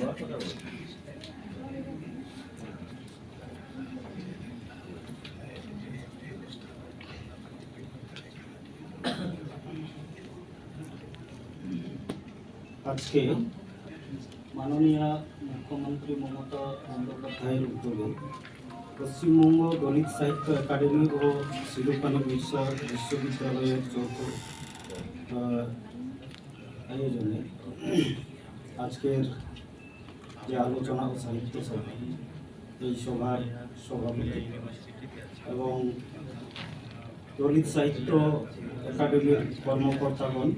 আজকে মাননীয় মুখ্যমন্ত্রী মমতা বন্দ্যোপাধ্যায়ের উদ্যোগে পশ্চিমবঙ্গ দলিত সাহিত্য একাডেমি ও সিধু-কানু বিশ্ববিদ্যালয়ের যৌথ আয়োজনে আজকের যে আলোচনা ও সাহিত্য সভা, এই সভার সভাপতি এবং দলিত সাহিত্য একাডেমির কর্মকর্তাগণ,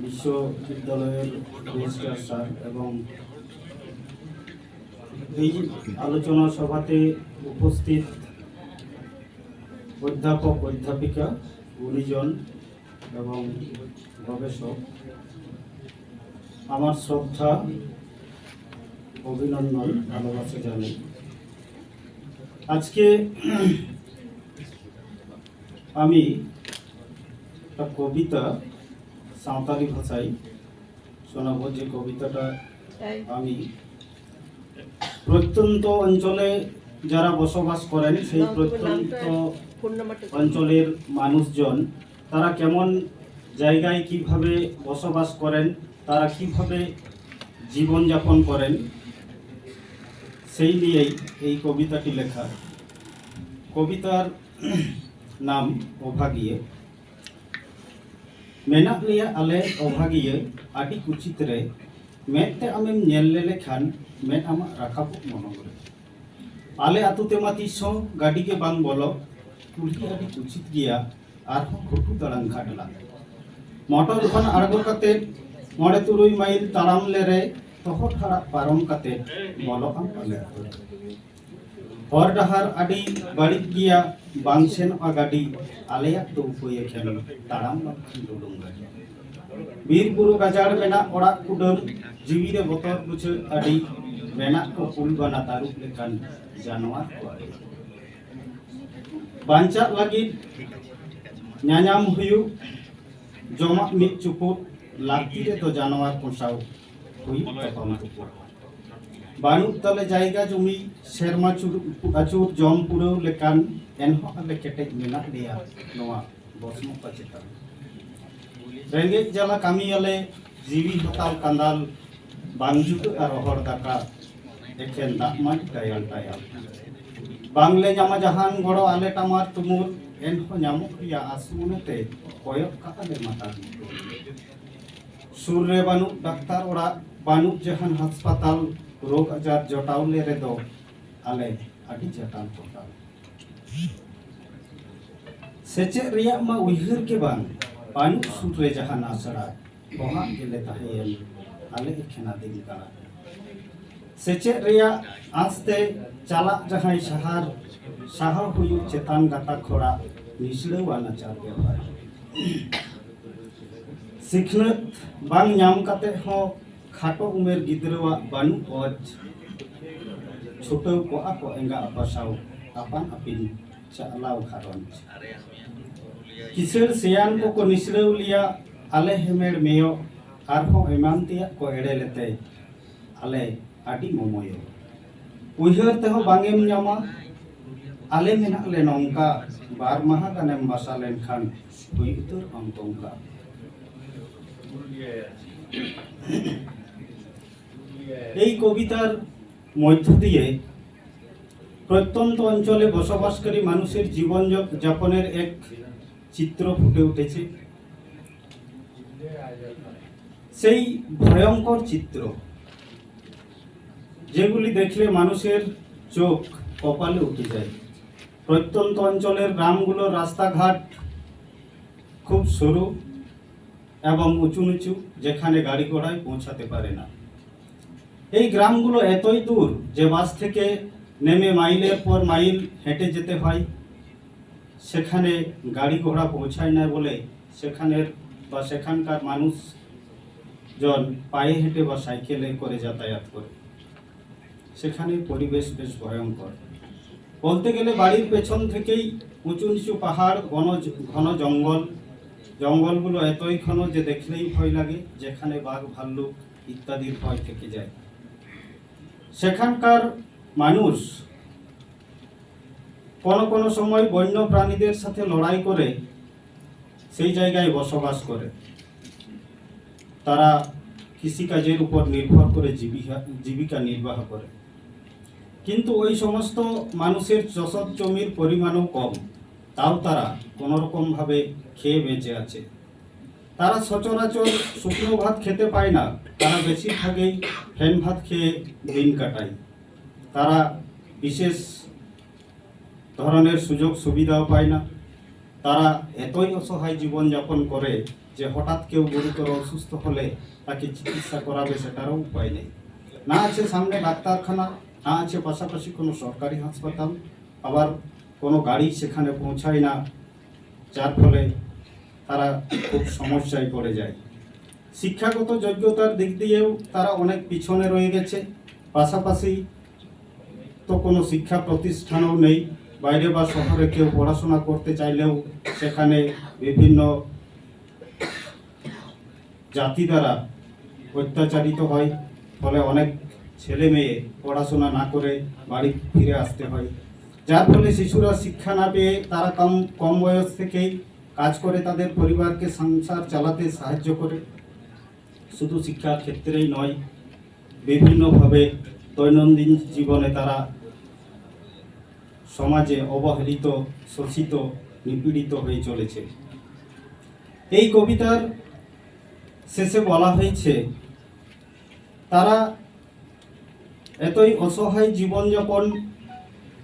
বিশ্ববিদ্যালয়ের রেজিস্ট্রার স্যার এবং এই আলোচনা সভাতে উপস্থিত অধ্যাপক অধ্যাপিকা, গুণীজন এবং গবেষক, আমার শ্রদ্ধা, অভিনন্দন, ভালোবাসা জানাই। আজকে আমি একটা কবিতা সাঁওতালি ভাষায় শোনাবো। যে কবিতাটা আমি প্রত্যন্ত অঞ্চলে যারা বসবাস করেন, সেই প্রত্যন্ত অঞ্চলের মানুষজন তারা কেমন জায়গায় কিভাবে বসবাস করেন, তারা কিভাবে জীবনযাপন করেন, সেই নিয়েই এই কবিতাটি লেখা। কবিতার নাম অভাগিয়ে। मेनाक लिया आले अभागिये आदि कुचित रे मेते आमेम नेल लेखान मेट आमा राखाब मनोरे आले आतु तेमा तिसो गाड़ी के बांग बोलो कुली आदि कुचित गिया आरहो खुटु तड़ांग खाटला मोटर खन आड़गो काते मोड़े तुरुई माइल ताड़ाम लेरे तोहर हाड़ा पारम काते बोलो आम आले हर डाहार आदि बाड़ी गिया बांगसेन आ गाड़ी आलेया तो उपोये खेल ताड़ाम बाखी डुडुंग बीर बुरु गाजार मेना ओड़ा कुडर जीवी रे बतर बुझे आदि मेना को पुल बना तारुक लेखान जानवर को बांचा लगी न्यायाम हुयु जमा मिट चुपुट लाती रे तो जानवर पोसाव हुई तपम चुपुट बानु तले जायगा जुमी शेरमा आचुर जम पुरो लेकान एनहो आले केटेज मेना लिया नोआ बसमो पचेता रेंगे जला कामी आले जीवी हताल कांदाल बांजुक आर हर दाका एखेन दाकमान टायाल टायाल बांगले जामा जहान गड़ो आले टामार तुमुर एनहो न्यामुक रिया आसुमनेते कोयक काले माता सुर रे बानु डाक्तार ओड़ा बानु जहान हासपाताल रोग आजार जटावले रे दो आले आदि जटाल पोटाल सेचे रिया मा उहिर के बान पानु सुरे जहान आसरा वहां गेले ताहेन आले एखेना दिन काना सेचे रिया आस्ते चाला जहाई शहर साहा हुयु चेतान गाता खोड़ा निसड़े वाला चार व्यवहार सिखनत बांग ᱧᱟᱢ काते हो खाटो उमेर गिद्रवा बानु ओज छोटो को आको एंगा अपासाव आपान अपिन चालाव खारन किसर सियान को निसरेव लिया आले हेमेर मेयो आरहो एमानतिया को एड़े लेते आले आदि मोमोयो उहर तेहो बांगेम ᱧᱟᱢᱟ आले मेना ले नोंका बार माहा गानेम बासा लेनखान हुई उतर अंतोंका এই কবিতার মধ্য দিয়ে প্রত্যন্ত অঞ্চলে বসবাসকারী মানুষের জীবন যাপনের এক চিত্র ফুটে উঠেছে। সেই ভয়ঙ্কর চিত্র যেগুলি দেখলে মানুষের চোখ কপালে উঠে যায়। প্রত্যন্ত অঞ্চলের গ্রামগুলোর রাস্তাঘাট খুব সরু এবং উঁচু নিচু, যেখানে গাড়ি ঘোড়ায় পৌঁছাতে পারে না। এই গ্রামগুলো এতই দূর যে বাস থেকে নেমে মাইলের পর মাইল হেঁটে যেতে হয়। সেখানে গাড়ি ঘোড়া পৌঁছায় না বলে সেখানকার মানুষজন পায়ে হেঁটে বা সাইকেলে করে যাতায়াত করে। সেখানে পরিবেশ বেশ ভয়ঙ্কর। বলতে গেলে বাড়ির পেছন থেকেই উঁচু নিচু পাহাড়, ঘন জঙ্গল। জঙ্গলগুলো এতই ঘন যে দেখলেই ভয় লাগে। যেখানে বাঘ ভাল্লুক ইত্যাদির ভয় থেকে যায়। সেখানকার মানুষ কোনো কোনো সময় বন্য প্রাণীদের সাথে লড়াই করে সেই জায়গায় বসবাস করে। তারা কৃষিকাজের উপর নির্ভর করে জীবিকা নির্বাহ করে। কিন্তু ওই সমস্ত মানুষের চষক জমির পরিমাণও কম, তাও তারা কোনোরকমভাবে খেয়ে বেঁচে আছে। তারা সচরাচর শুকনো ভাত খেতে পায় না, তারা বেশিরভাগই ফ্যান ভাত খেয়ে দিন কাটায়। তারা বিশেষ ধরনের সুযোগ সুবিধাও পায় না। তারা এতই অসহায় জীবনযাপন করে যে হঠাৎ কেউ গুরুতর অসুস্থ হলে তাকে চিকিৎসা করাবে সেটারও উপায় নেই। না আছে সামনে ডাক্তারখানা, না আছে পাশাপাশি কোনো সরকারি হাসপাতাল, আবার কোনো গাড়ি সেখানে পৌঁছায় না, যার ফলে তারা খুব সমস্যায় পড়ে যায়। শিক্ষাগত যোগ্যতার দিক দিয়েও তারা অনেক পিছনে রয়ে গেছে। পাশাপাশি তো কোনো শিক্ষা প্রতিষ্ঠানও নেই। বাইরে বা শহরে কেউ পড়াশোনা করতে চাইলেও সেখানে বিভিন্ন জাতি দ্বারা অত্যাচারিত হয়, ফলে অনেক ছেলে মেয়ে পড়াশোনা না করে বাড়ি ফিরে আসতে হয়। যার ফলে শিশুরা শিক্ষা না পেয়ে তারা কম বয়স থেকেই কাজ করে তাদের পরিবারকে সংসার চালাতে সাহায্য করে। শুধু শিক্ষার ক্ষেত্রেই নয়, বিভিন্নভাবে দৈনন্দিন জীবনে তারা সমাজে অবহেলিত, শোষিত, নিপীড়িত হয়ে চলেছে। এই কবিতার শেষে বলা হয়েছে তারা এতই অসহায় জীবনযাপন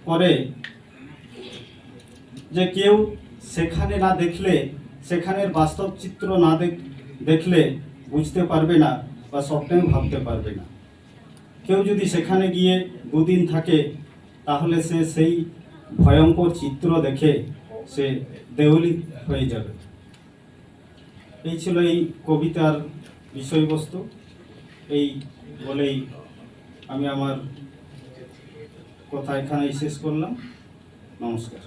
করে যে কেউ সেখানে না দেখলে, সেখানের বাস্তব চিত্র না দেখলে বুঝতে পারবে না বা স্বপ্নেও ভাবতে পারবে না। কেউ যদি সেখানে গিয়ে দুদিন থাকে তাহলে সে সেই ভয়ঙ্কর চিত্র দেখে সে দেউলি হয়ে যাবে। এই ছিল এই কবিতার বিষয়বস্তু। এই বলেই আমি আমার কথা এখানেই শেষ করলাম। নমস্কার।